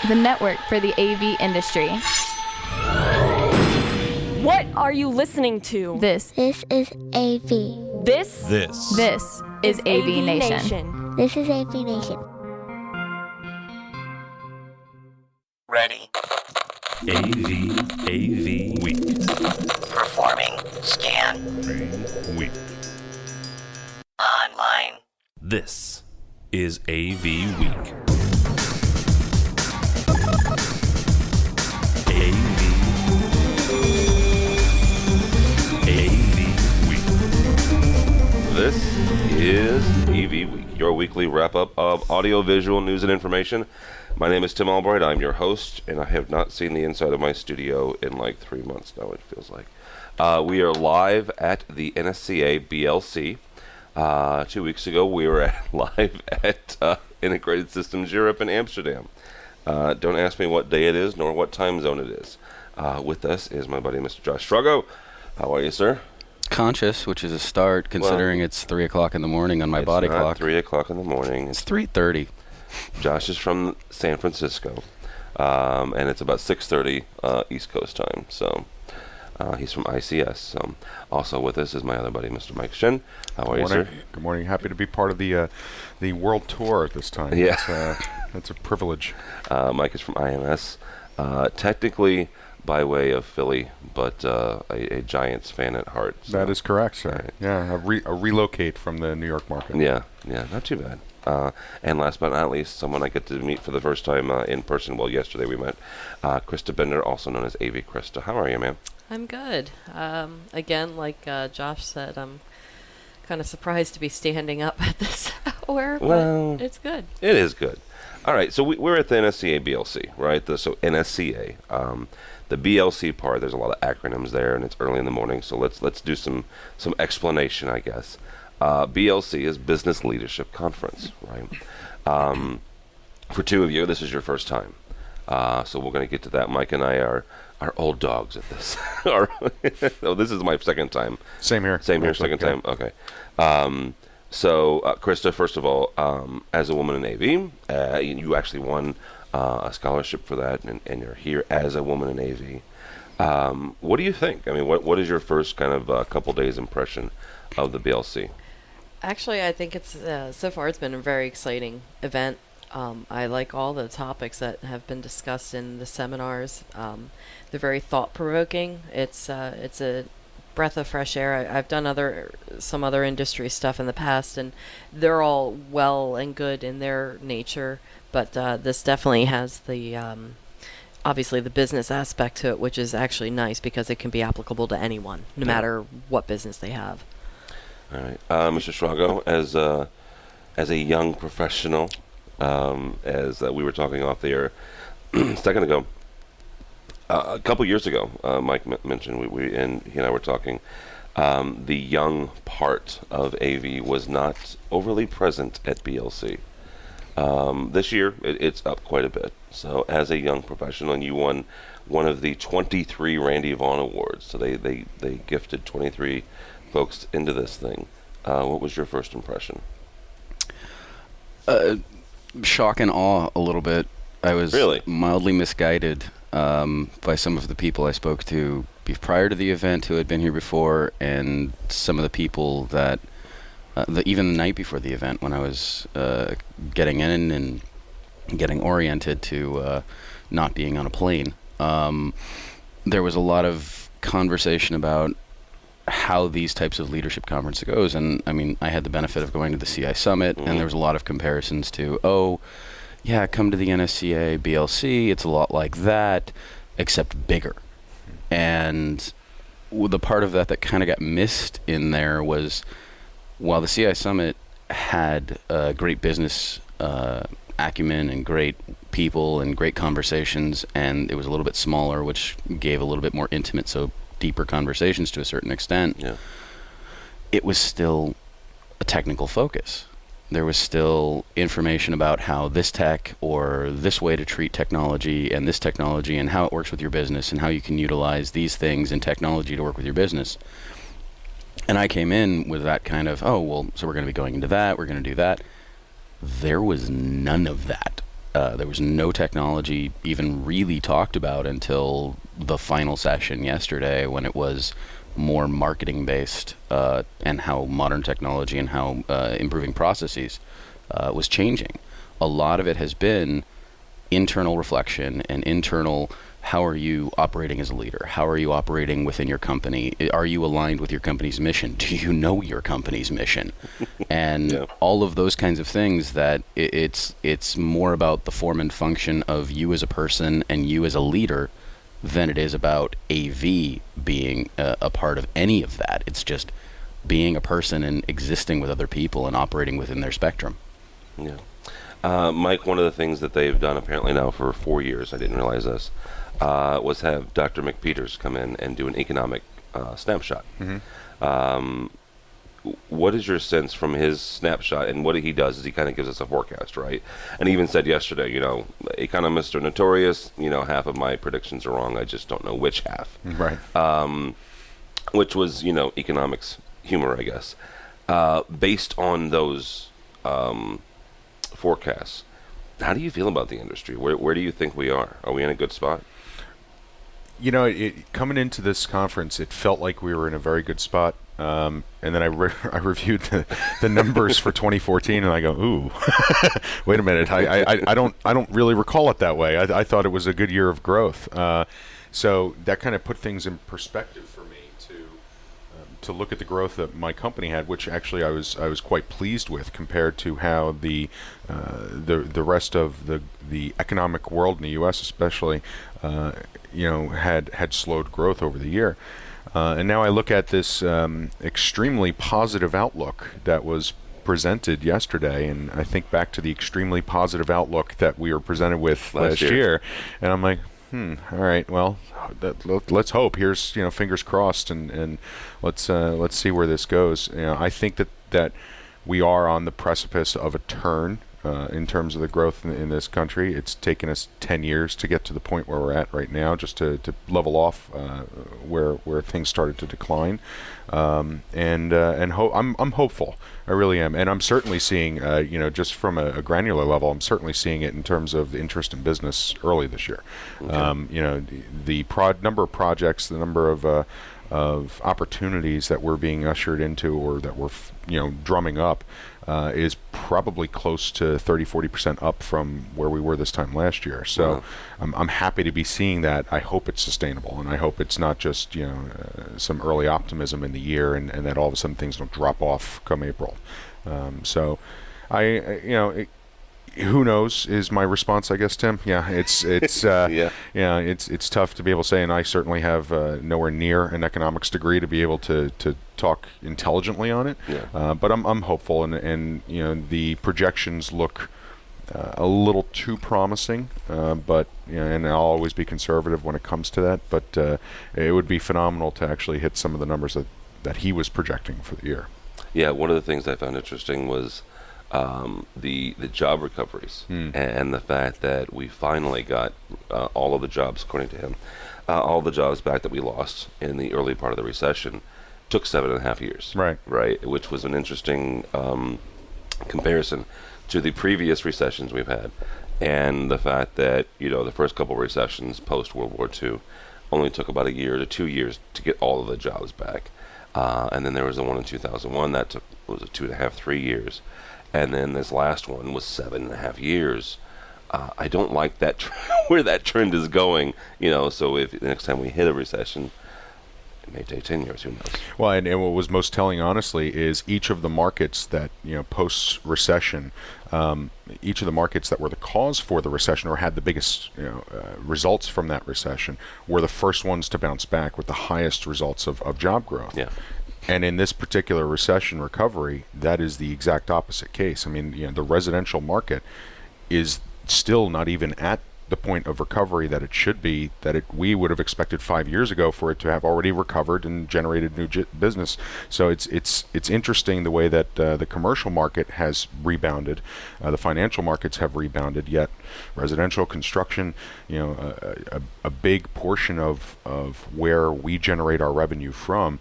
the network for the AV industry. What are you listening to? This is AV. This is AVNation. This is AVNation. Ready. AVWeek. Performing. Scan. Week. Online. This is AVWeek. AVWeek. This is AVWeek, your weekly wrap-up of audio-visual news and information. My name is Tim Albright. I'm your host, and I have not seen the inside of my studio in like 3 months now, it feels like. We are live at the NSCA BLC. 2 weeks ago, we were live at Integrated Systems Europe in Amsterdam. Don't ask me what day it is, nor what time zone it is. With us is my buddy, Mr. Josh Strago. How are you, sir? Conscious, which is a start, considering it's 3 o'clock in the morning on my body clock. 3 o'clock in the morning. It's 3:30. Josh is from San Francisco, and it's about 6:30 East Coast time. So he's from ICS. So also with us is my other buddy, Mr. Mike Shinn. How are you, sir? Good morning. Happy to be part of the world tour at this time. Yeah, that's a privilege. Mike is from IMS, technically by way of Philly, but a Giants fan at heart. So. That is correct, sir. Right. Yeah, a relocate from the New York market. Yeah, not too bad. And last but not least, someone I get to meet for the first time in person. Well, yesterday we met. Christa Bender, also known as AV Christa. How are you, ma'am? I'm good. Again, like Josh said, I'm kind of surprised to be standing up at this hour, but it's good. It is good. All right, so we're at the NSCA BLC, right? So NSCA. The BLC part, there's a lot of acronyms there, and it's early in the morning, so let's do some explanation, I guess. BLC is Business Leadership Conference, right? For two of you, this is your first time. So we're going to get to that. Mike and I are old dogs at this. Oh, this is my second time. Same here. Second time. Okay. So, Christa, first of all, as a woman in AV, you actually won a scholarship for that, and you're here as a woman in AV. What do you think? I mean, what is your first kind of couple days impression of the BLC? Actually, I think it's so far it's been a very exciting event. I like all the topics that have been discussed in the seminars. They're very thought-provoking. It's a breath of fresh air. I've done some other industry stuff in the past, and they're all well and good in their nature. But this definitely has the obviously the business aspect to it, which is actually nice because it can be applicable to anyone, no matter what business they have. All right, Mr. Strago, as a young professional, as we were talking off the air a second ago, a couple years ago, Mike mentioned we and he and I were talking. The young part of AV was not overly present at BLC. This year, it's up quite a bit. So, as a young professional, and you won one of the 23 Randy Vaughn Awards. So they gifted 23 folks into this thing. What was your first impression? Shock and awe a little bit. I was really mildly misguided by some of the people I spoke to prior to the event who had been here before, and some of the people that even the night before the event when I was getting in and getting oriented to not being on a plane. There was a lot of conversation about how these types of leadership conference goes, and I mean, I had the benefit of going to the CI Summit, and there was a lot of comparisons to, come to the NSCA BLC, it's a lot like that, except bigger. And the part of that kind of got missed in there was, while the CI Summit had great business acumen and great people and great conversations, and it was a little bit smaller, which gave a little bit more intimate, so deeper conversations to a certain extent, it was still a technical focus. There was still information about how this tech or this way to treat technology and this technology and how it works with your business and how you can utilize these things in technology to work with your business. And I came in with that kind of, so we're going to be going into that, we're going to do that. There was none of that There was no technology even really talked about until the final session yesterday, when it was more marketing based, and how modern technology and how improving processes was changing. A lot of it has been internal reflection and internal, how are you operating as a leader? How are you operating within your company? Are you aligned with your company's mission? Do you know your company's mission? And all of those kinds of things, that it's more about the form and function of you as a person and you as a leader than it is about AV being a part of any of that. It's just being a person and existing with other people and operating within their spectrum. Yeah. Mike, one of the things that they've done apparently now for 4 years, I didn't realize this, was have Dr. McPeters come in and do an economic snapshot. What is your sense from his snapshot? And what he does is he kind of gives us a forecast, right? And he even said yesterday, economists are notorious. Half of my predictions are wrong. I just don't know which half. Right. Which was, economics humor, I guess. Based on those forecasts, how do you feel about the industry? Where do you think we are? Are we in a good spot? Coming into this conference, it felt like we were in a very good spot. And then I reviewed the numbers for 2014, and I go, ooh, wait a minute. I don't really recall it that way. I thought it was a good year of growth. So that kind of put things in perspective for me to look at the growth that my company had, which actually I was quite pleased with compared to how the rest of the economic world in the U.S. especially had slowed growth over the year. And now I look at this extremely positive outlook that was presented yesterday, and I think back to the extremely positive outlook that we were presented with last year, and I'm like, all right, well, let's hope. Here's fingers crossed, and let's see where this goes. I think that we are on the precipice of a turn in terms of the growth in this country. It's taken us 10 years to get to the point where we're at right now, just to level off where things started to decline. I'm hopeful. I really am, and I'm certainly seeing, just from a granular level, I'm certainly seeing it in terms of the interest in business early this year. Okay. The number of projects, the number of opportunities that we're being ushered into, or that we're drumming up, is probably close to 30-40% up from where we were this time last year. So I'm happy to be seeing that. I hope it's sustainable, and I hope it's not just some early optimism in the year, and that all of a sudden things don't drop off come April. So who knows is my response, I guess, Tim. Yeah, it's it's tough to be able to say, and I certainly have nowhere near an economics degree to be able to talk intelligently on it. But I'm hopeful, and the projections look a little too promising, but and I'll always be conservative when it comes to that. But it would be phenomenal to actually hit some of the numbers that he was projecting for the year. Yeah, one of the things I found interesting was the job recoveries, and the fact that we finally got all of the jobs, according to him, all the jobs back that we lost in the early part of the recession. Took 7.5 years. Right, which was an interesting comparison to the previous recessions we've had, and the fact that the first couple of recessions post World War II only took about a year to 2 years to get all of the jobs back, and then there was the one in 2001 that took 2.5-3 years. And then this last one was 7.5 years. I don't like that where that trend is going. So if the next time we hit a recession, it may take 10 years. Who knows? Well, and what was most telling, honestly, is each of the markets that post recession, each of the markets that were the cause for the recession or had the biggest results from that recession were the first ones to bounce back with the highest results of job growth. Yeah. And in this particular recession recovery, that is the exact opposite case. I mean, the residential market is still not even at the point of recovery that it should be, we would have expected 5 years ago for it to have already recovered and generated new business. So it's interesting the way that the commercial market has rebounded, the financial markets have rebounded, yet residential construction, a big portion of where we generate our revenue from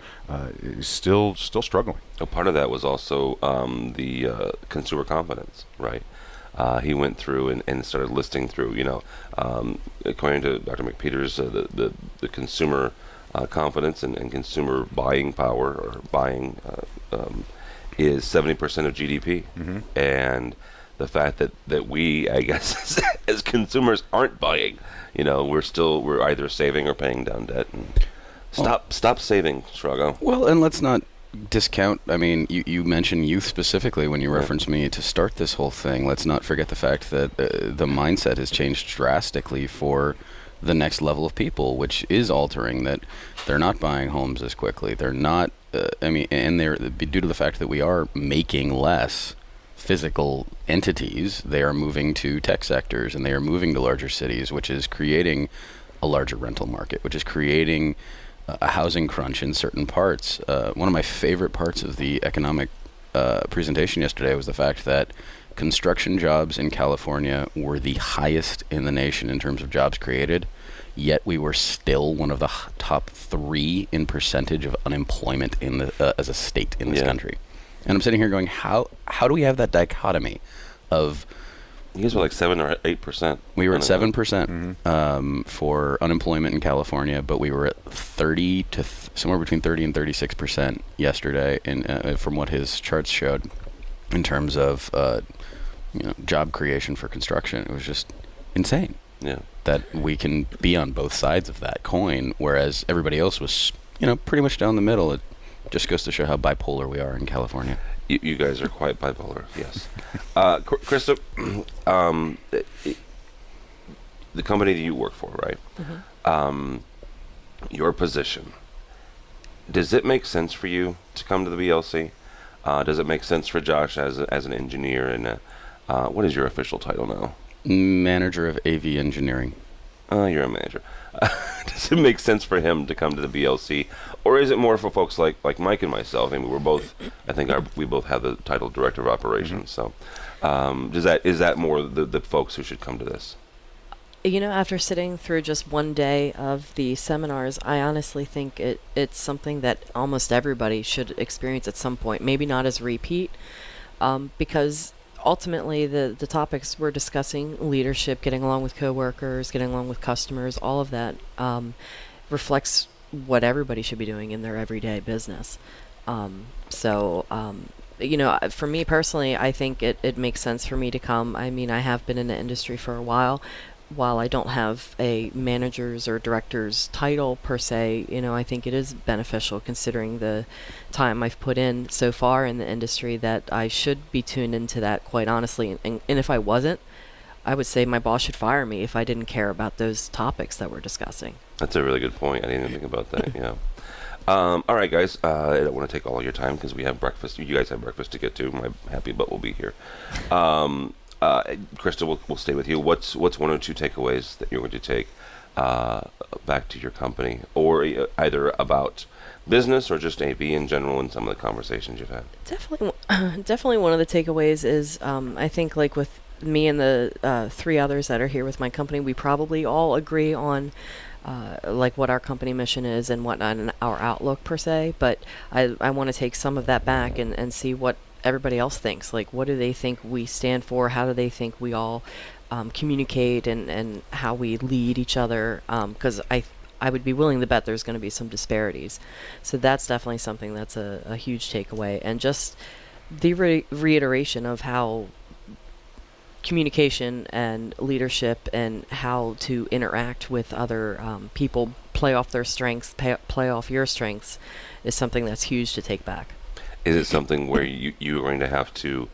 is still struggling. A part of that was also the consumer confidence, right? he went through and started listing through, according to Dr. McPeters, the consumer confidence and consumer buying power or buying is 70% of GDP. And the fact that we, I guess, as consumers aren't buying, we're either saving or paying down debt. And stop saving, Shrago. Well, and let's not discount, I mean, you mentioned youth specifically when you referenced me to start this whole thing. Let's not forget the fact that the mindset has changed drastically for the next level of people, which is altering, that they're not buying homes as quickly. They're not, and they're due to the fact that we are making less physical entities, they are moving to tech sectors and they are moving to larger cities, which is creating a larger rental market, which is creating a housing crunch in certain parts. One of my favorite parts of the economic presentation yesterday was the fact that construction jobs in California were the highest in the nation in terms of jobs created, yet we were still one of the top 3 in percentage of unemployment in the as a state in this country. And I'm sitting here going, how do we have that dichotomy of... You guys were like 7 or 8%. We were at 7% for unemployment in California, but we were at somewhere between 30 and 36% yesterday, from what his charts showed, in terms of job creation for construction. It was just insane. Yeah, that we can be on both sides of that coin, whereas everybody else was, pretty much down the middle. It just goes to show how bipolar we are in California. You guys are quite bipolar, yes. Christa, the company that you work for, right? Your position, does it make sense for you to come to the BLC? Does it make sense for Josh as an engineer? And what is your official title now? Manager of AV engineering. You're a manager. Does it make sense for him to come to the BLC, or is it more for folks like Mike and myself? I mean, we both have the title Director of Operations. So, is that more the folks who should come to this? After sitting through just one day of the seminars, I honestly think it's something that almost everybody should experience at some point. Maybe not as repeat, because ultimately the topics we're discussing, leadership, getting along with coworkers, getting along with customers, all of that reflects what everybody should be doing in their everyday business. For me personally, I think it makes sense for me to come. I mean, I have been in the industry for a while. While I don't have a manager's or director's title per se, I think it is beneficial, considering the time I've put in so far in the industry, that I should be tuned into that, quite honestly. And if I wasn't, I would say my boss should fire me if I didn't care about those topics that we're discussing. That's a really good point. I didn't even think about that. Yeah. All right, guys. I don't want to take all your time because we have breakfast. You guys have breakfast to get to. My happy butt will be here. Christa, we'll stay with you. What's one or two takeaways that you're going to take back to your company, or either about business or just AV in general, and some of the conversations you've had? Definitely one of the takeaways is I think, like with me and the 3 others that are here with my company, we probably all agree on like what our company mission is and whatnot, and our outlook per se. But I want to take some of that back and see what everybody else thinks. Like, what do they think we stand for? How do they think we all communicate and how we lead each other? Because I would be willing to bet there's going to be some disparities. So that's definitely something that's a huge takeaway. And just the reiteration of how communication and leadership and how to interact with other people, play off their strengths, play off your strengths, is something that's huge to take back. Is it something where you're going to have to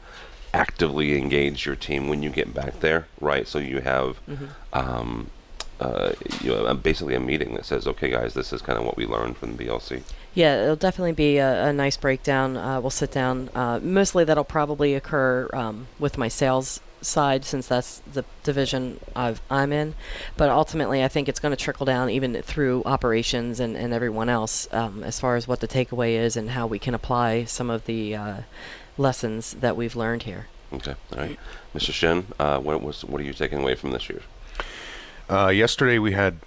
actively engage your team when you get back there, right? So you have basically a meeting that says, okay, guys, this is kind of what we learned from the BLC. Yeah, it'll definitely be a nice breakdown. We'll sit down. Mostly that'll probably occur with my sales side, since that's the division I'm in. But ultimately, I think it's going to trickle down even through operations and everyone else, as far as what the takeaway is and how we can apply some of the lessons that we've learned here. Okay, all right. Mr. Shinn, what are you taking away from this year? Yesterday we had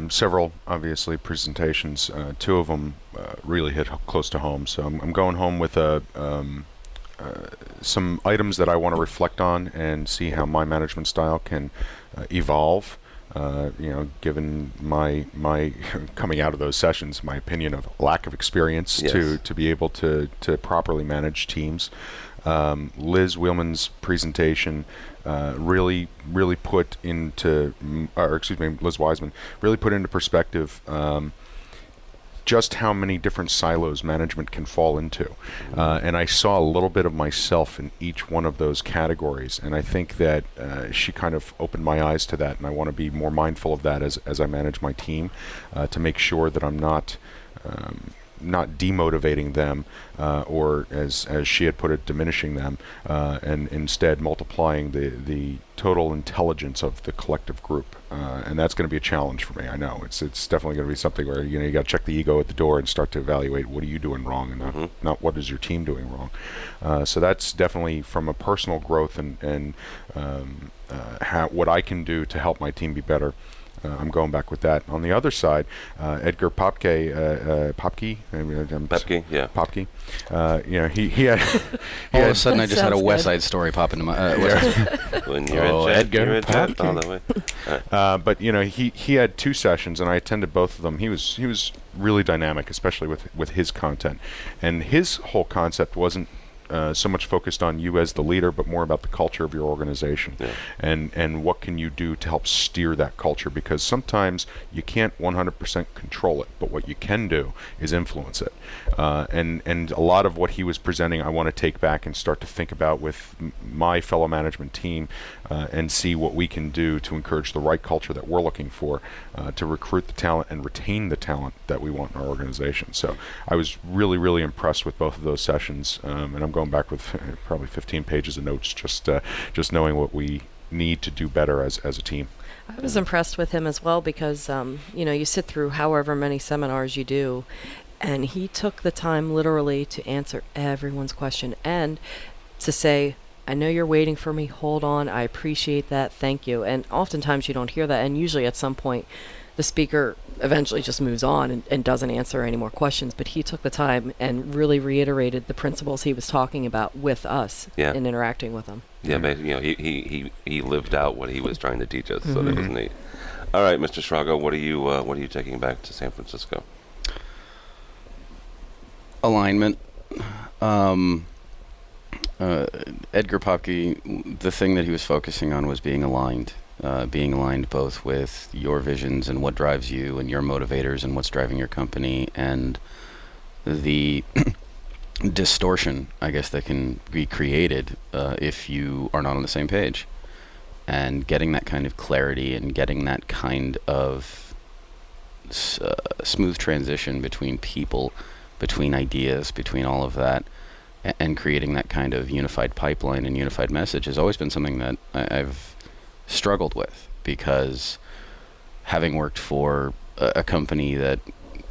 several, obviously, presentations. 2 of them really hit close to home. So I'm going home with a some items that I want to reflect on and see how my management style can evolve. Given my coming out of those sessions, my opinion of lack of experience to be able to properly manage teams. Liz Wheelman's presentation really put into, Liz Wiseman really put into perspective just how many different silos management can fall into. And I saw a little bit of myself in each one of those categories. And I think that she kind of opened my eyes to that. And I want to be more mindful of that as I manage my team to make sure that I'm not demotivating them or as she had put it, diminishing them, and instead multiplying the total intelligence of the collective group. And that's going to be a challenge for me. I know it's definitely going to be something where you got to check the ego at the door and start to evaluate what are you doing wrong and not what is your team doing wrong. So that's definitely from a personal growth and what I can do to help my team be better. I'm going back with that. On the other side, Edgar Popke, he had all of a sudden I just had a West Side Story pop into my when you're Edgar Popke all the way. But he had 2 sessions and I attended both of them. He was really dynamic, especially with his content, and his whole concept wasn't so much focused on you as the leader, but more about the culture of your organization, and what can you do to help steer that culture, because sometimes you can't 100% control it, but what you can do is influence it. And a lot of what he was presenting I want to take back and start to think about with my fellow management team and see what we can do to encourage the right culture that we're looking for, to recruit the talent and retain the talent that we want in our organization. So I was really impressed with both of those sessions, and I'm going back with probably 15 pages of notes, just knowing what we need to do better as a team. I was impressed with him as well because you sit through however many seminars you do, and he took the time literally to answer everyone's question and to say, I know you're waiting for me, hold on, I appreciate that, thank you. And oftentimes you don't hear that, and usually at some point the speaker eventually just moves on and doesn't answer any more questions, but he took the time and really reiterated the principles he was talking about with us in interacting with them. Yeah, basically, he lived out what he was trying to teach us, so that was neat. All right, Mr. Shrago, what are you taking back to San Francisco? Alignment. Edgar Popke, the thing that he was focusing on was being aligned both with your visions and what drives you and your motivators and what's driving your company, and the distortion, I guess, that can be created if you are not on the same page. And getting that kind of clarity and getting that kind of smooth transition between people, between ideas, between all of that, and creating that kind of unified pipeline and unified message has always been something that I've struggled with, because having worked for a company that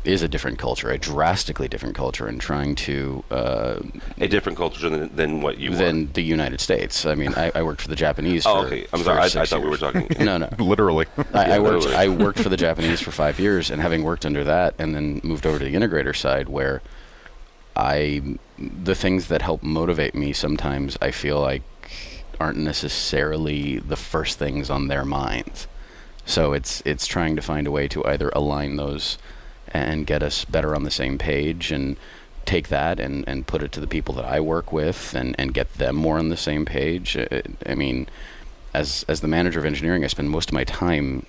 is a different culture, a drastically different culture, and trying to a different culture than what you than the United States. I mean, I worked for the Japanese. Okay. I'm sorry. I thought we were talking. No. Literally. I worked for the Japanese for 5 years, and having worked under that, and then moved over to the integrator side, where the things that help motivate me sometimes I feel like aren't necessarily the first things on their minds. So it's trying to find a way to either align those and get us better on the same page, and take that and put it to the people that I work with and get them more on the same page. I mean, as the manager of engineering, I spend most of my time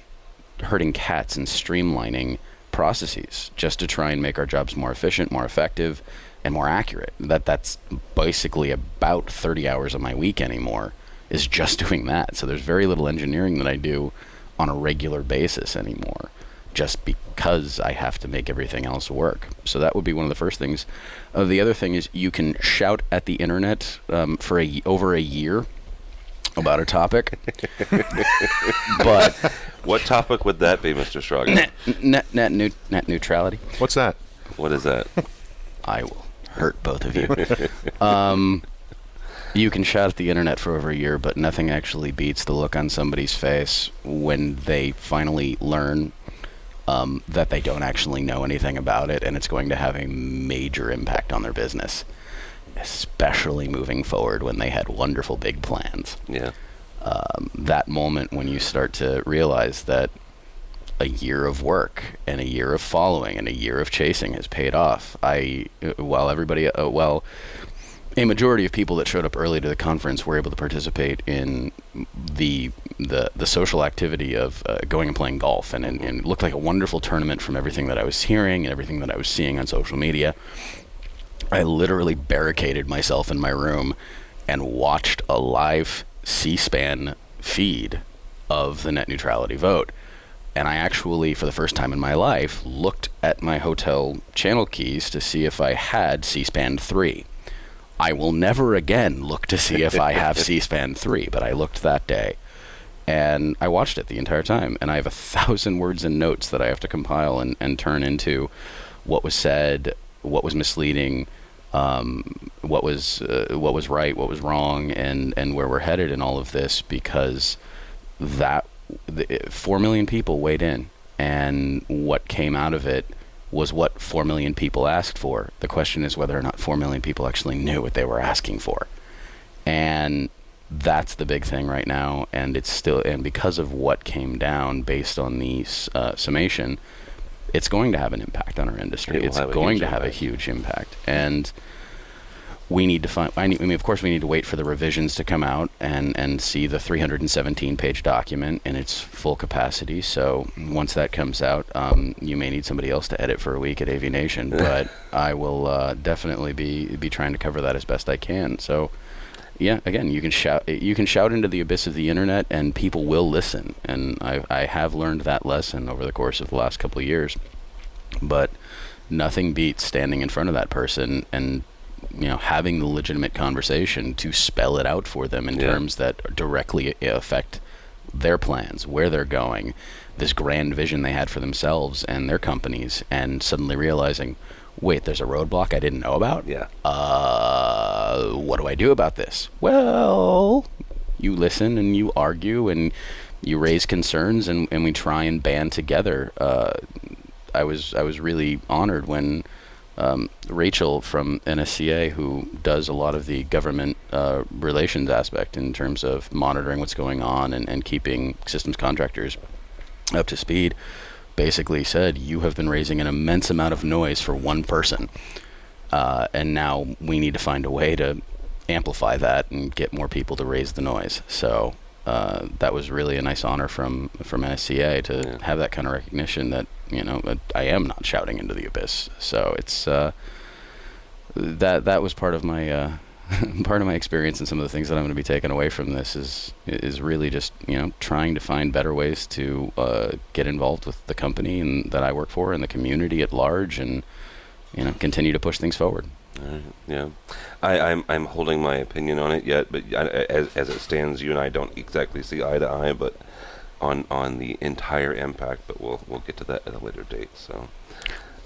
herding cats and streamlining processes just to try and make our jobs more efficient, more effective, and more accurate. That's basically about 30 hours of my week anymore, is just doing that. So there's very little engineering that I do on a regular basis anymore, just because I have to make everything else work. So that would be one of the first things. The other thing is, you can shout at the internet for over a year about a topic. But what topic would that be, Mr. Shrago? Net neutrality. What's that? What is that? I will hurt both of you. You can shout at the internet for over a year, but nothing actually beats the look on somebody's face when they finally learn that they don't actually know anything about it, and it's going to have a major impact on their business. especially moving forward when they had wonderful big plans. Yeah. That moment when you start to realize that a year of work and a year of following and a year of chasing has paid off. While a majority of people that showed up early to the conference were able to participate in the social activity of going and playing golf, and it looked like a wonderful tournament from everything that I was hearing and everything that I was seeing on social media. I literally barricaded myself in my room and watched a live C-SPAN feed of the net neutrality vote. And I actually, for the first time in my life, looked at my hotel channel keys to see if I had C-SPAN 3. I will never again look to see if I have C-SPAN 3, but I looked that day. And I watched it the entire time. And I have 1,000 words and notes that I have to compile and turn into what was said, what was misleading, what was right, what was wrong, and where we're headed in all of this, because 4 million people weighed in, and what came out of it was what 4 million people asked for. The question is whether or not 4 million people actually knew what they were asking for. And that's the big thing right now, and it's still, and because of what came down based on the summation, it's going to have an impact on our industry. It's going to have a huge impact. And we need to find, of course we need to wait for the revisions to come out and see the 317-page document in its full capacity. So once that comes out, you may need somebody else to edit for a week at AVNation, but I will definitely be trying to cover that as best I can. So yeah, again, you can shout into the abyss of the internet, and people will listen. And I have learned that lesson over the course of the last couple of years. But nothing beats standing in front of that person and having the legitimate conversation to spell it out for them in terms that directly affect their plans, where they're going, this grand vision they had for themselves and their companies, and suddenly realizing, wait, there's a roadblock I didn't know about? Yeah. What do I do about this? Well, you listen and you argue and you raise concerns, and we try and band together. I was really honored when Rachel from NSCA, who does a lot of the government relations aspect in terms of monitoring what's going on and keeping systems contractors up to speed, basically said, you have been raising an immense amount of noise for one person, and now we need to find a way to amplify that and get more people to raise the noise. So that was really a nice honor from NSCA to have that kind of recognition that I am not shouting into the abyss. So it's that was part of my experience, and some of the things that I'm going to be taking away from this is really just trying to find better ways to get involved with the company and that I work for and the community at large, and continue to push things forward. Yeah, I'm holding my opinion on it yet, but as it stands, you and I don't exactly see eye to eye, but on the entire impact. But we'll get to that at a later date. So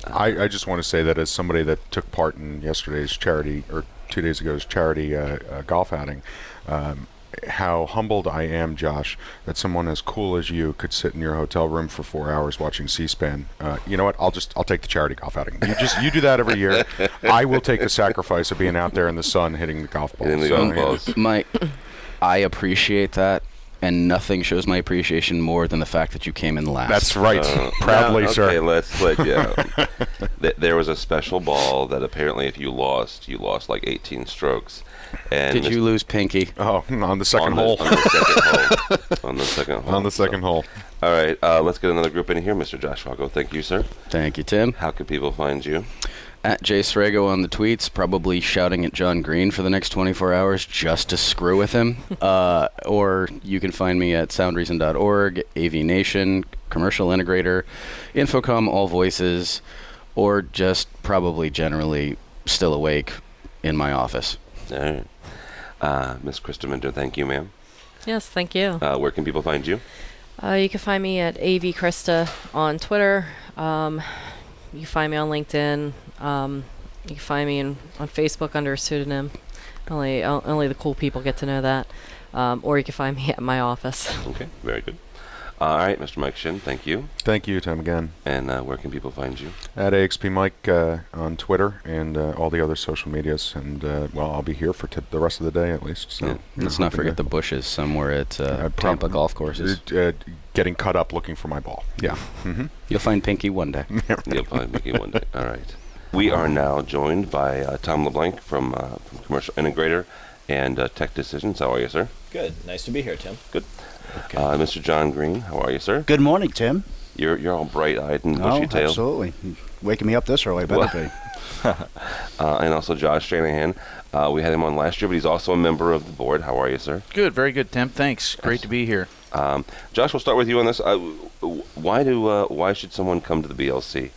I just want to say that as somebody that took part in yesterday's charity, or 2 days ago's charity golf outing, how humbled I am, Josh, that someone as cool as you could sit in your hotel room for 4 hours watching C-SPAN. You know what? I'll take the charity golf outing. You do that every year. I will take the sacrifice of being out there in the sun hitting the golf balls. I appreciate that, and nothing shows my appreciation more than the fact that you came in last. That's right. Proudly, okay, sir. Okay, let's let there was a special ball that apparently if you lost like 18 strokes. And did you lose Pinky? Oh, on the second hole. On the second hole. On the second hole. All right, let's get another group in here. Mr. Josh Vago, thank you, sir. Thank you, Tim. How can people find you? At Jay Srago on the tweets, probably shouting at John Green for the next 24 hours just to screw with him. Or you can find me at soundreason.org, AVNation, Commercial Integrator, Infocom, All Voices, or just probably generally still awake in my office. All right. Miss Christa Bender, thank you, ma'am. Yes, thank you. Where can people find you? You can find me at AVChrista on Twitter. You can find me on LinkedIn. You can find me on Facebook under a pseudonym. Only the cool people get to know that. Or you can find me at my office. Okay, very good. All right, Mr. Mike Shinn, thank you. Thank you, Tim, again. And where can people find you? At AXP Mike on Twitter and all the other social medias. And, I'll be here for the rest of the day at least. So Yeah. Let's not forget the bushes somewhere at Tampa golf courses. Getting cut up looking for my ball. Yeah. You'll find Pinky one day. You'll find Mickey one day. All right. We are now joined by Tom LeBlanc from Commercial Integrator and Tech Decisions. How are you, sir? Good. Nice to be here, Tim. Good. Okay. Mr. John Green, how are you, sir? Good morning, Tim. You're all bright-eyed and bushy-tailed. Absolutely. Waking me up this early, better be. And also Josh Shanahan. We had him on last year, but he's also a member of the board. How are you, sir? Good, very good, Tim. Thanks. Great to be here. Josh, we'll start with you on this. Why should someone come to the BLC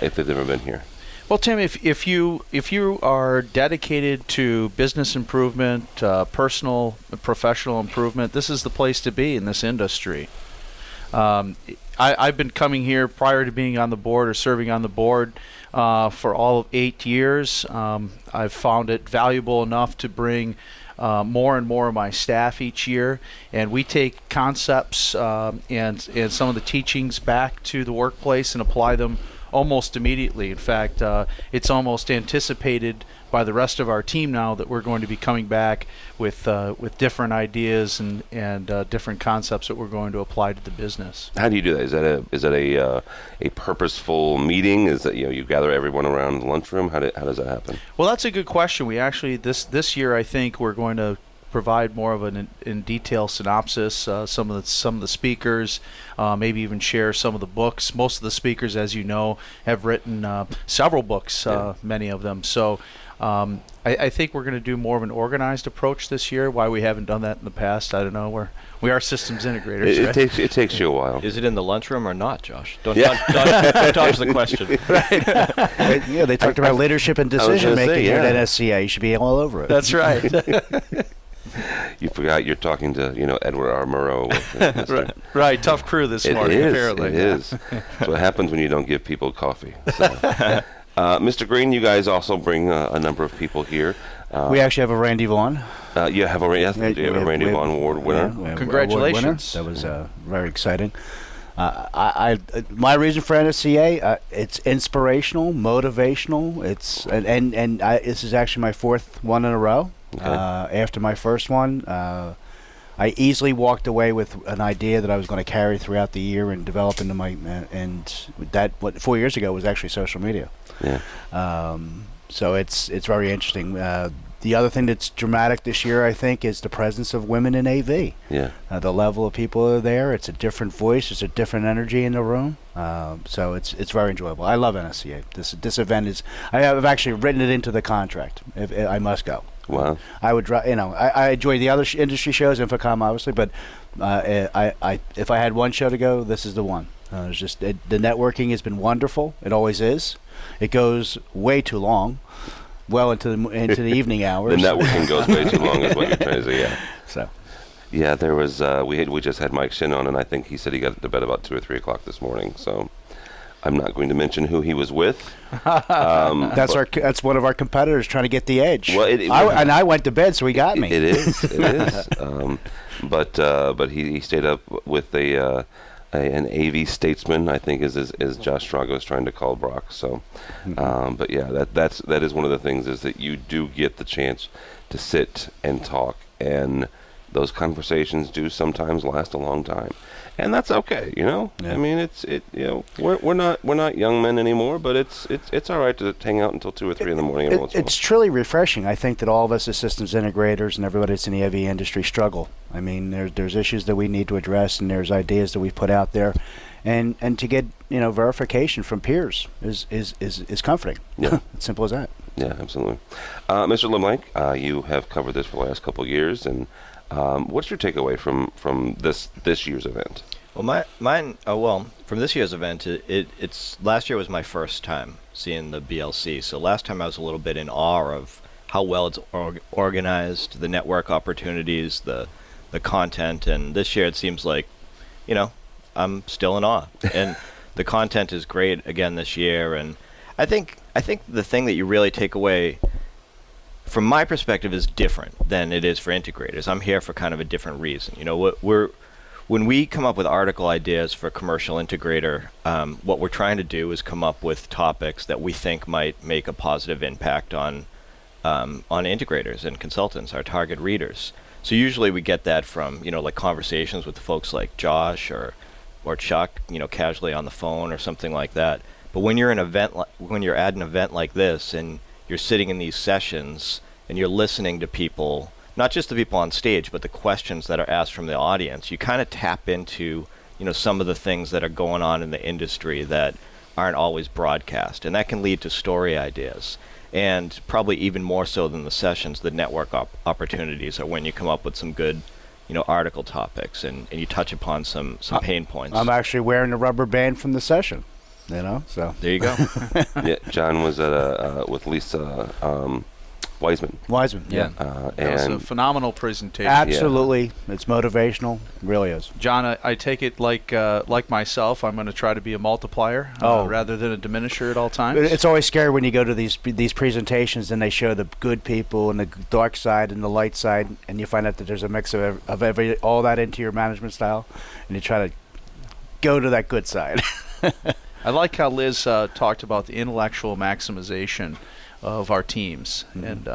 if they've never been here? Well, Tim, if you are dedicated to business improvement, personal, professional improvement, this is the place to be in this industry. I've been coming here prior to being on the board or serving on the board for all of 8 years. I've found it valuable enough to bring more and more of my staff each year, and we take concepts and some of the teachings back to the workplace and apply them almost immediately. In fact, it's almost anticipated by the rest of our team now that we're going to be coming back with different ideas and different concepts that we're going to apply to the business. How do you do that? Is that a purposeful meeting? Is that you gather everyone around the lunchroom? How does that happen? Well, that's a good question. We actually this year I think we're going to provide more of an in detail synopsis. Some of the speakers, maybe even share some of the books. Most of the speakers, as you know, have written several books, many of them. So I think we're going to do more of an organized approach this year. Why we haven't done that in the past, I don't know. We are systems integrators. Right? It takes you a while. Is it in the lunchroom or not, Josh? Don't dodge the question. Right. They talked about leadership and decision making here at NSCA. You should be all over it. That's right. You forgot you're talking to Edward R. Murrow. Right, tough crew this morning. Apparently, it is. That's what happens when you don't give people coffee. So. Mr. Green, you guys also bring a number of people here. We actually have a Randy Vaughn. You have a Randy Vaughn Award winner. Yeah, congratulations! That was very exciting. My reason for NSCA, it's inspirational, motivational. This is actually my fourth one in a row. Okay. After my first one, I easily walked away with an idea that I was going to carry throughout the year and develop into my and that 4 years ago was actually social media. Yeah. So it's very interesting. The other thing that's dramatic this year, I think, is the presence of women in AV. Yeah. The level of people are there. It's a different voice. It's a different energy in the room. So it's very enjoyable. I love NSCA. This event is. I've actually written it into the contract. If I must go. Wow. I would. I enjoy the other industry shows, Infocom obviously, but if I had one show to go, this is the one. It's just the networking has been wonderful. It always is. It goes way too long. Well into the evening hours. The networking goes way too long, is what you're trying to say. Yeah. So. Yeah, there was. We just had Mike Shinn on, and I think he said he got to bed about 2 or 3 o'clock this morning. So, I'm not going to mention who he was with. That's one of our competitors trying to get the edge. Well, I went to bed, so he got me. It is. But he stayed up with an AV statesman, I think, is Josh Strago is trying to call Brock. So, but yeah, that is one of the things is that you do get the chance to sit and talk, and those conversations do sometimes last a long time, and that's okay. Yeah. I mean, we're not young men anymore, but it's all right to hang out until 2 or 3 in the morning. It's truly refreshing. I think that all of us as systems integrators and everybody that's in the AV industry struggle. I mean, there's issues that we need to address, and there's ideas that we put out there, and to get verification from peers is comforting. Yeah. It's simple as that. Yeah, absolutely. Mr. LeBlanc, you have covered this for the last couple of years, and what's your takeaway from this year's event? Well, mine. From this year's event, it's last year was my first time seeing the BLC. So last time I was a little bit in awe of how well it's organized, the network opportunities, the content, and this year it seems like, I'm still in awe. And the content is great again this year, and I think the thing that you really take away from my perspective is different than it is for integrators. I'm here for kind of a different reason. We're when we come up with article ideas for commercial integrator, what we're trying to do is come up with topics that we think might make a positive impact on integrators and consultants, our target readers. So usually we get that from, like conversations with folks like Josh or Chuck, casually on the phone or something like that. But when you're when you're at an event like this and you're sitting in these sessions and you're listening to people, not just the people on stage, but the questions that are asked from the audience, you kind of tap into, some of the things that are going on in the industry that aren't always broadcast. And that can lead to story ideas. And probably even more so than the sessions, the network opportunities are when you come up with some good, article topics and you touch upon some pain points. I'm actually wearing the rubber band from the session, so. There you go. Yeah, John was at with Lisa Wiseman. Yeah. That was a phenomenal presentation. Absolutely. Yeah. It's motivational. It really is. John, I take it like myself, I'm going to try to be a multiplier rather than a diminisher at all times. It's always scary when you go to these presentations and they show the good people and the dark side and the light side, and you find out that there's a mix of all that into your management style, and you try to go to that good side. I like how Liz talked about the intellectual maximization of our teams, and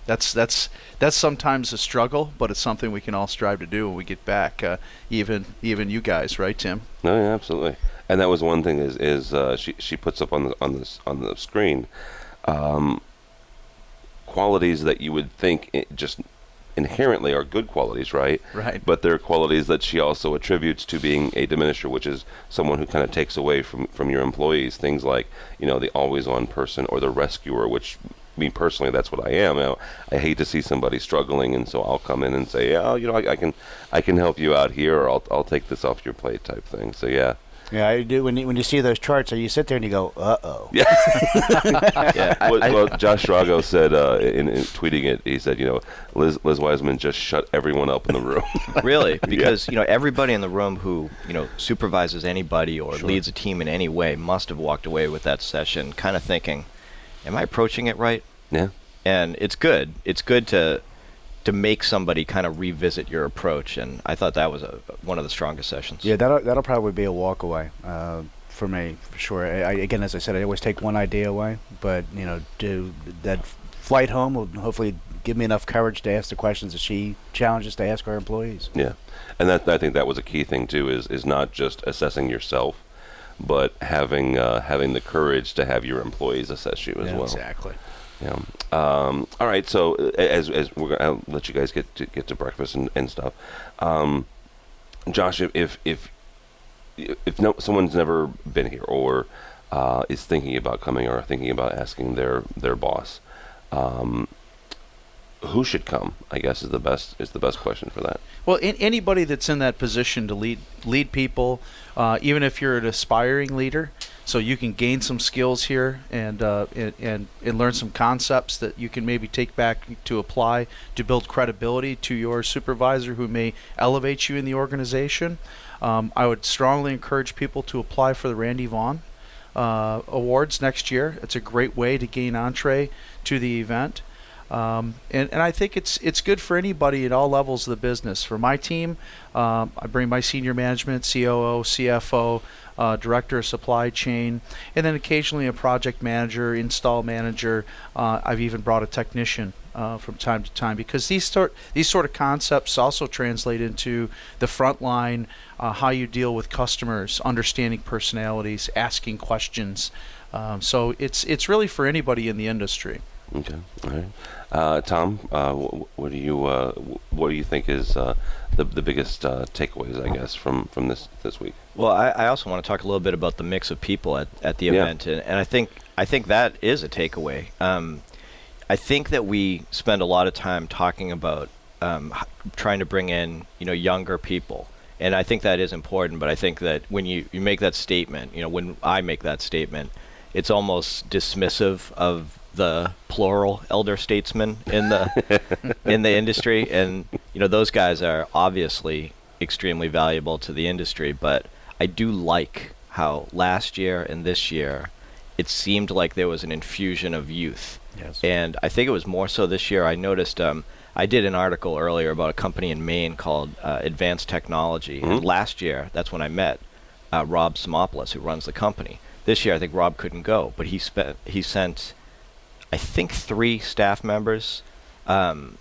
that's sometimes a struggle, but it's something we can all strive to do when we get back. Even you guys, right, Tim? No, yeah, absolutely. And that was one thing is she puts up on the screen qualities that you would think just inherently are good qualities, right? Right. But they're qualities that she also attributes to being a diminisher, which is someone who kind of takes away from your employees. Things like, the always-on person or the rescuer, which me personally, that's what I am. I hate to see somebody struggling, and so I'll come in and say, yeah, I can help you out here, or I'll take this off your plate type thing. So yeah. Yeah, I do. When you see those charts, you sit there and you go, uh-oh. Yeah. Yeah. Well, Josh Drago said in tweeting it, he said, Liz Wiseman just shut everyone up in the room. Really? Because, everybody in the room who, supervises anybody or leads a team in any way must have walked away with that session kind of thinking, am I approaching it right? Yeah. And it's good. It's good to make somebody kind of revisit your approach, and I thought that was one of the strongest sessions. Yeah, that'll probably be a walk away for me, for sure. Again, as I said, I always take one idea away, but do that flight home will hopefully give me enough courage to ask the questions that she challenges to ask our employees. Yeah, and I think that was a key thing too. Is not just assessing yourself, but having the courage to have your employees assess you as well. Exactly. Yeah. All right. So as we're gonna let you guys get to breakfast and stuff, Josh, if someone's never been here or is thinking about coming or thinking about asking their boss, who should come? I guess is the best question for that. Well, anybody that's in that position to lead people, even if you're an aspiring leader, so you can gain some skills here and learn some concepts that you can maybe take back to apply to build credibility to your supervisor who may elevate you in the organization. I would strongly encourage people to apply for the Randy Vaughn Awards next year. It's a great way to gain entree to the event. And I think it's good for anybody at all levels of the business. For my team, I bring my senior management, COO, CFO, director of supply chain, and then occasionally a project manager, install manager. I've even brought a technician from time to time, because these sort of concepts also translate into the front line, how you deal with customers, understanding personalities, asking questions. So it's really for anybody in the industry. Okay. All right. Tom, what do you think is the biggest takeaways, I guess, from this week? Well, I also want to talk a little bit about the mix of people at the event, and I think that is a takeaway. I think that we spend a lot of time talking about trying to bring in younger people, and I think that is important. But I think that when you make that statement, when I make that statement, it's almost dismissive of the plural elder statesmen in the in the industry, and those guys are obviously extremely valuable to the industry. But I do like how last year and this year it seemed like there was an infusion of youth. Yes. And I think it was more so this year. I noticed I did an article earlier about a company in Maine called Advanced Technology. And last year, that's when I met Rob Simopoulos, who runs the company. This year, I think Rob couldn't go, but he sent, I think, 3 staff members, and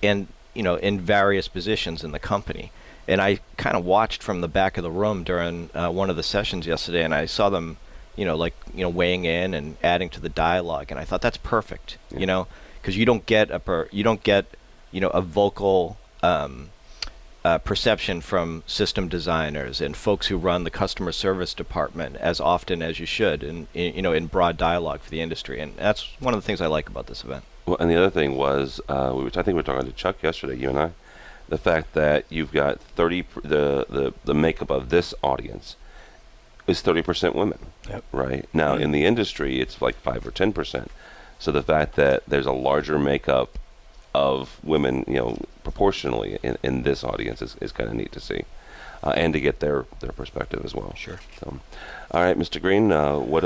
in various positions in the company. And I kind of watched from the back of the room during one of the sessions yesterday, and I saw them, weighing in and adding to the dialogue. And I thought that's perfect, because you don't get a vocal perception from system designers and folks who run the customer service department as often as you should, in broad dialogue for the industry. And that's one of the things I like about this event. Well, and the other thing was, I think we were talking to Chuck yesterday, you and I, the fact that you've got the makeup of this audience is 30% women, right? Now, in the industry, it's like 5 or 10%. So the fact that there's a larger makeup of women, proportionally in this audience is kind of neat to see, and to get their perspective as well. Sure. So, all right, Mr. Green, why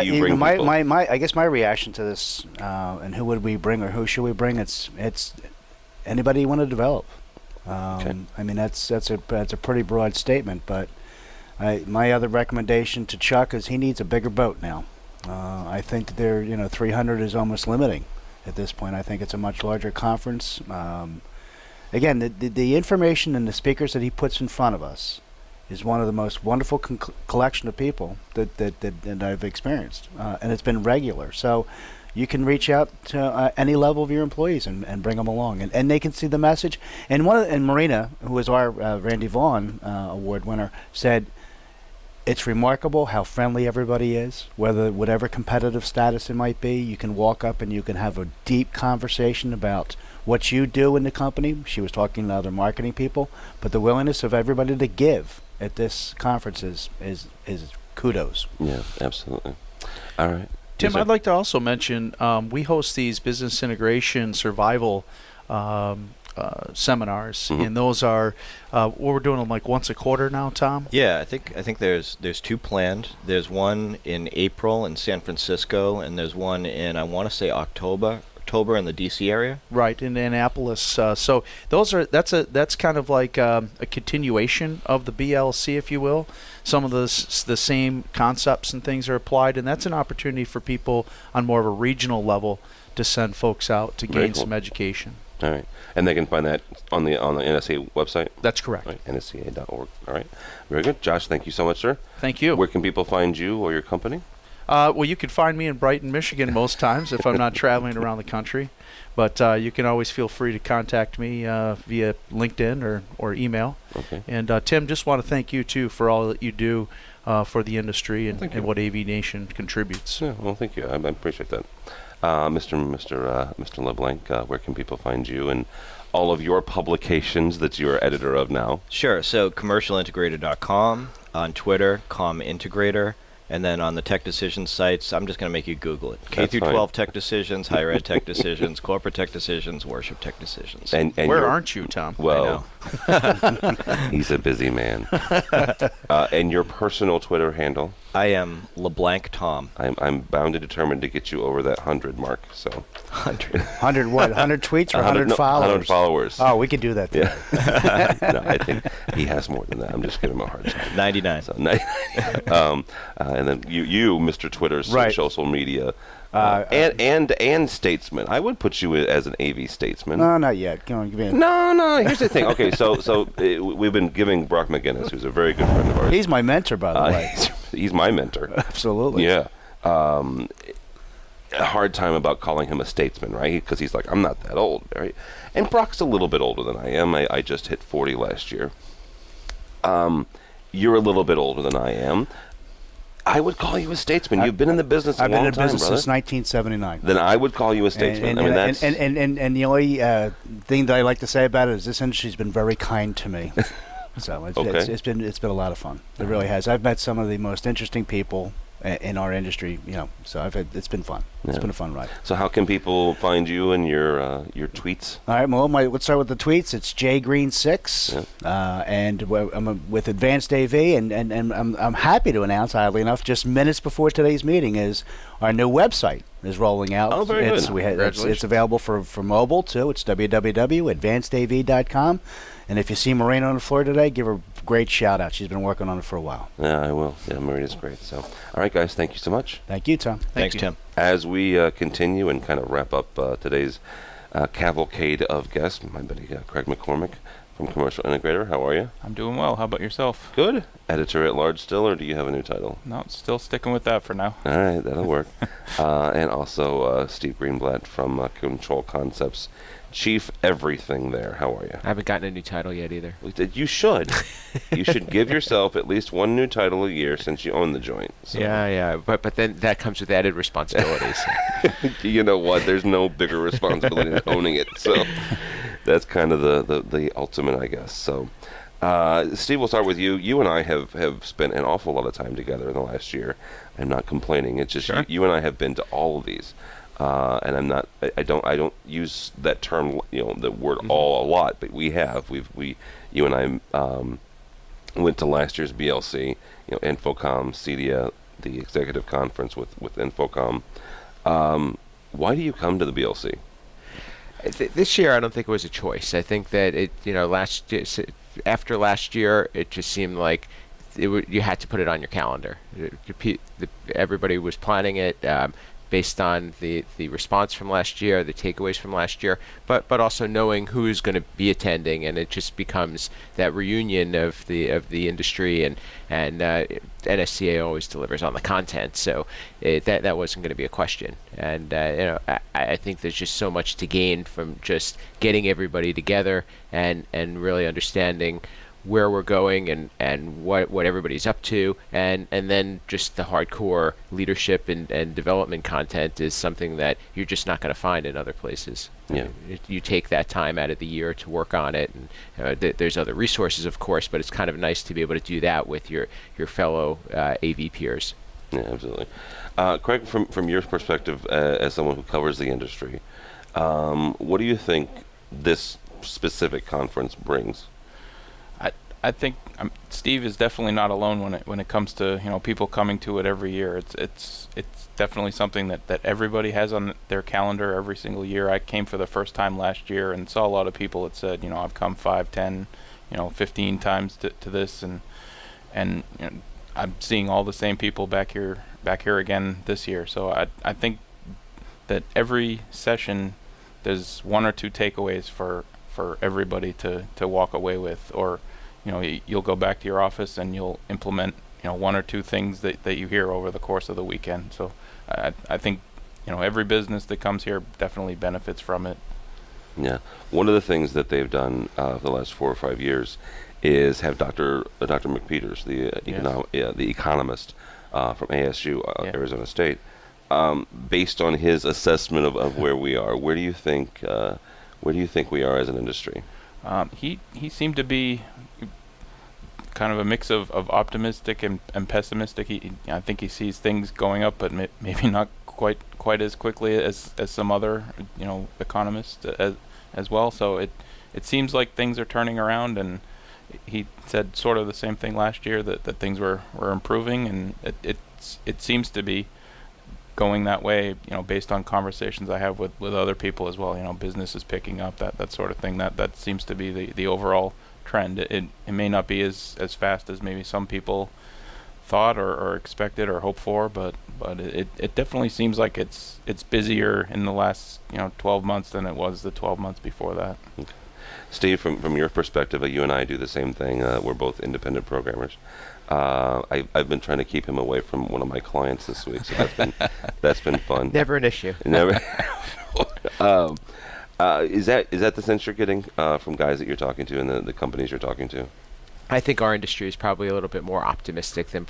do you bring people? I guess my reaction to this, and who would we bring or who should we bring? It's anybody you want to develop. I mean, that's a pretty broad statement, but my other recommendation to Chuck is he needs a bigger boat now. I think that 300 is almost limiting at this point. I think it's a much larger conference. Again, the information and the speakers that he puts in front of us is one of the most wonderful collection of people that I've experienced, and it's been regular. So you can reach out to any level of your employees and bring them along, and they can see the message. And Marina, who was our Randy Vaughn award winner, said, it's remarkable how friendly everybody is, whatever competitive status it might be. You can walk up and you can have a deep conversation about what you do in the company. She was talking to other marketing people, but the willingness of everybody to give at this conference is kudos. Yeah, absolutely. All right. Tim, I'd like to also mention we host these business integration survival seminars, and those are we're doing them like once a quarter now, Tom. Yeah, I think there's 2 planned. There's one in April in San Francisco, and there's one in, I want to say, October in the DC area. Right, in Annapolis. So that's kind of like a continuation of the BLC, if you will. Some of the same concepts and things are applied, and that's an opportunity for people on more of a regional level to send folks out to gain some education. All right, and they can find that on the NSCA website? That's correct. Right, nsca.org. All right, very good. Josh, thank you so much, sir. Thank you. Where can people find you or your company? Well, you can find me in Brighton, Michigan most times if I'm not traveling around the country. But you can always feel free to contact me via LinkedIn or email. Okay. And Tim, just want to thank you, too, for all that you do for the industry and what AVNation contributes. Yeah, well, thank you. I appreciate that. Mr. LeBlanc, where can people find you and all of your publications that you're editor of now? Sure. So commercialintegrator.com, on Twitter, ComIntegrator, and then on the Tech Decisions sites, I'm just going to make you Google it. K through 12 Tech Decisions, Higher Ed Tech Decisions, Corporate Tech Decisions, Worship Tech Decisions. And where aren't you, Tom? Well, he's a busy man. And your personal Twitter handle? I am LeBlanc Tom. I'm bound and determined to get you over that 100 mark. So 100 what? 100 tweets or 100 followers? 100 followers. Oh, we could do that. Yeah. No, I think he has more than that. I'm just giving him a hard time. 99. So, and then you, Mr. Twitter's social media. And statesman. I would put you as an AV statesman. No, not yet. Come on, give me No. Here's the thing. Okay, so we've been giving Brock McGinnis, who's a very good friend of ours. He's my mentor, by the way. He's my mentor. Absolutely. Yeah. A hard time about calling him a statesman, right? Because he's like, I'm not that old, right? And Brock's a little bit older than I am. I just hit 40 last year. You're a little bit older than I am. I would call you a statesman. You've been in the business a long time, I've been in business brother. since 1979. Then I would call you a statesman. And the only thing that I like to say about it is this industry's been very kind to me. So it's been a lot of fun. It really has. I've met some of the most interesting people in our industry. So it's been fun. It's been a fun ride. So how can people find you and your tweets? All right, well, let's start with the tweets. It's jgreen6, and I'm with Advanced AV, and I'm happy to announce, oddly enough, just minutes before today's meeting, is our new website is rolling out. Oh, very good. It's available for mobile too. It's www.advancedav.com. And if you see Marina on the floor today, give her a great shout out. She's been working on it for a while. Yeah, I will. Yeah, Marina's great. So, all right, guys, thank you so much. Thank you, Tom. Thanks, Tim. As we continue and kind of wrap up today's cavalcade of guests, my buddy Craig McCormick from Commercial Integrator. How are you? I'm doing well. How about yourself? Good. Editor at large still, or do you have a new title? No, still sticking with that for now. All right, that'll work. And also Steve Greenblatt from Control Concepts. Chief everything there. How are you? I haven't gotten a new title yet either. You should. You should give yourself at least one new title a year since you own the joint. So. Yeah. But then that comes with added responsibilities. You know what? There's no bigger responsibility than owning it. So that's kind of the ultimate, I guess. So, Steve, we'll start with you. You and I have spent an awful lot of time together in the last year. I'm not complaining. It's just sure. you and I have been to all of these. And I'm not. I don't use that term. The word all a lot, but we have. You and I went to last year's BLC. Infocom, CEDIA, the executive conference with Infocom. Why do you come to the BLC? This year, I don't think it was a choice. I think that after last year, it just seemed like you had to put it on your calendar. Everybody was planning it. Based on the response from last year, the takeaways from last year, but also knowing who's going to be attending, and it just becomes that reunion of the industry, and NSCA always delivers on the content, so that wasn't going to be a question. And I think there's just so much to gain from just getting everybody together and really understanding where we're going and what everybody's up to, and then just the hardcore leadership and development content is something that you're just not going to find in other places. Yeah. You take that time out of the year to work on it, and there's other resources, of course, but it's kind of nice to be able to do that with your fellow AV peers. Yeah, absolutely. Craig, from your perspective as someone who covers the industry, what do you think this specific conference brings? I think Steve is definitely not alone when it comes to people coming to it every year. It's definitely something that everybody has on their calendar every single year. I came for the first time last year and saw a lot of people that said, I've come 5, 10, 15 times to this, and I'm seeing all the same people back here again this year. So I think that every session there's one or two takeaways for everybody to walk away with, or you'll go back to your office and you'll implement one or two things that you hear over the course of the weekend. So I think every business that comes here definitely benefits from it. Yeah, one of the things that they've done for the last 4 or 5 years is have Dr. McPeters, the economist from ASU, Arizona State, based on his assessment of where we are. Where do you think we are as an industry? He seemed to be kind of a mix of optimistic and pessimistic. I think he sees things going up, but maybe not quite as quickly as some other economists as well. So it seems like things are turning around, and he said sort of the same thing last year, that things were improving, and it seems to be going that way, based on conversations I have with other people as well. Business is picking up, that sort of thing. That seems to be the overall trend. It may not be as fast as maybe some people thought or expected or hoped for, but it definitely seems like it's busier in the last 12 months than it was the 12 months before that. Okay. Steve, from your perspective, you and I do the same thing. We're both independent programmers. I've been trying to keep him away from one of my clients this week, so that's been fun. Never an issue. Never. Is that the sense you're getting from guys that you're talking to and the companies you're talking to? I think our industry is probably a little bit more optimistic than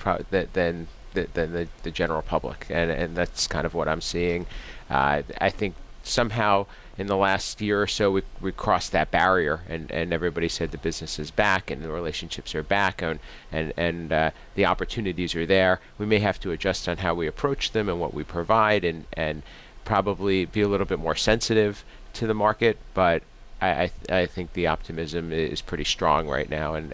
the general public, and that's kind of what I'm seeing. I think somehow in the last year or so, we crossed that barrier, and everybody said the business is back and the relationships are back, and the opportunities are there. We may have to adjust on how we approach them and what we provide, and probably be a little bit more sensitive to the market, but I think the optimism is pretty strong right now, and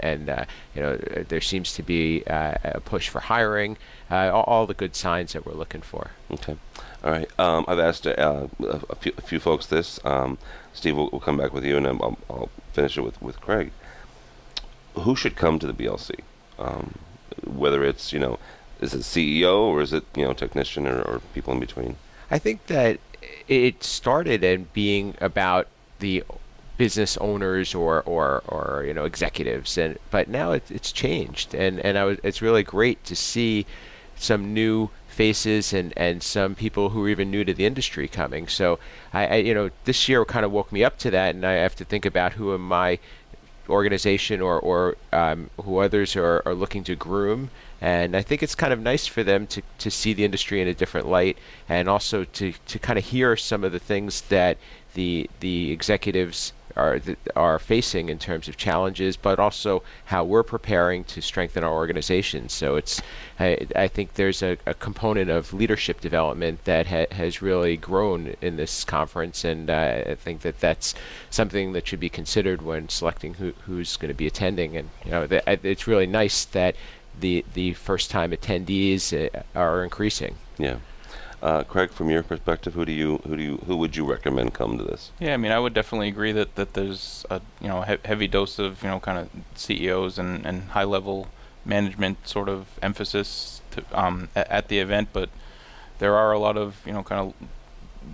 there seems to be a push for hiring, all the good signs that we're looking for. Okay, all right. I've asked a few folks this. Steve, we'll come back with you, and I'll finish it with Craig. Who should come to the BLC? Whether it's is it CEO or is it technician or people in between? I think that it started in being about the business owners or executives, but now it's changed, and it's really great to see some new faces and some people who are even new to the industry coming. So I this year kind of woke me up to that, and I have to think about who in my organization or who others are looking to groom. And I think it's kind of nice for them to see the industry in a different light, and also to kind of hear some of the things that the executives are facing in terms of challenges, but also how we're preparing to strengthen our organization. So I think there's a component of leadership development that has really grown in this conference, and I think that's something that should be considered when selecting who's going to be attending. And it's really nice that the first-time attendees are increasing. Yeah. Craig, from your perspective, who would you recommend come to this? Yeah, I mean, I would definitely agree that there's a heavy dose of kind of CEOs and high level management sort of emphasis at the event, but there are a lot of kind of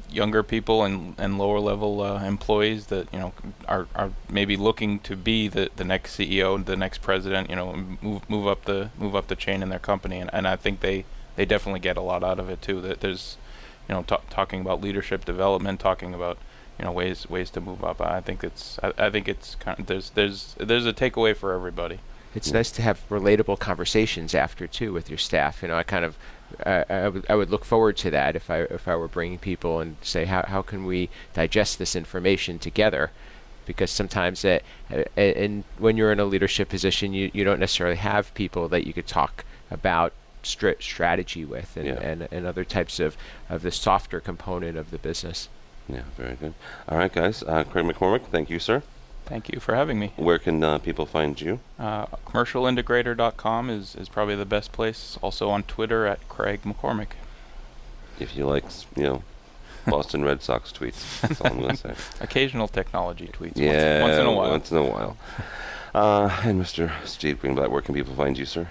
younger people and lower level employees that are maybe looking to be the next CEO, the next president, move up the chain in their company, and I think they definitely get a lot out of it too. That there's, talking about leadership development, talking about, ways to move up. I think it's kind of there's a takeaway for everybody. It's nice to have relatable conversations after too with your staff. I kind of I would look forward to that if I were bringing people and say how can we digest this information together, because sometimes and when you're in a leadership position, you don't necessarily have people that you could talk about strategy with and other types of the softer component of the business. Yeah, very good. All right, guys. Craig McCormick, thank you, sir. Thank you for having me. Where can people find you? Commercialintegrator.com is probably the best place. Also on Twitter at Craig McCormick. If you like, Boston Red Sox tweets, that's all I'm going to say. Occasional technology tweets. Yeah, once in a while. Once in a while. And Mr. Steve Greenblatt, where can people find you, sir?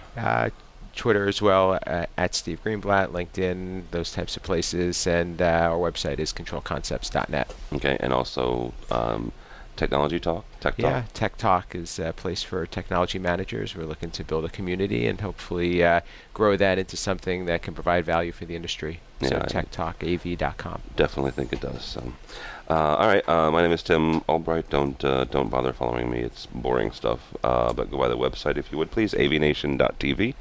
Twitter as well, at Steve Greenblatt, LinkedIn, those types of places, and our website is controlconcepts.net. Okay, and also Technology Talk? Tech Talk? Yeah, Tech Talk is a place for technology managers. We're looking to build a community and hopefully grow that into something that can provide value for the industry. Yeah, so techtalkav.com. Definitely think it does. So. All right, my name is Tim Albright. Don't bother following me. It's boring stuff. But go by the website if you would, please, AVNation.tv.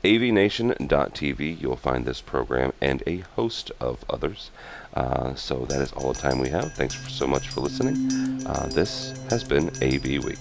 AVNation.tv. You'll find this program and a host of others. So that is all the time we have. Thanks so much for listening. This has been AV Week.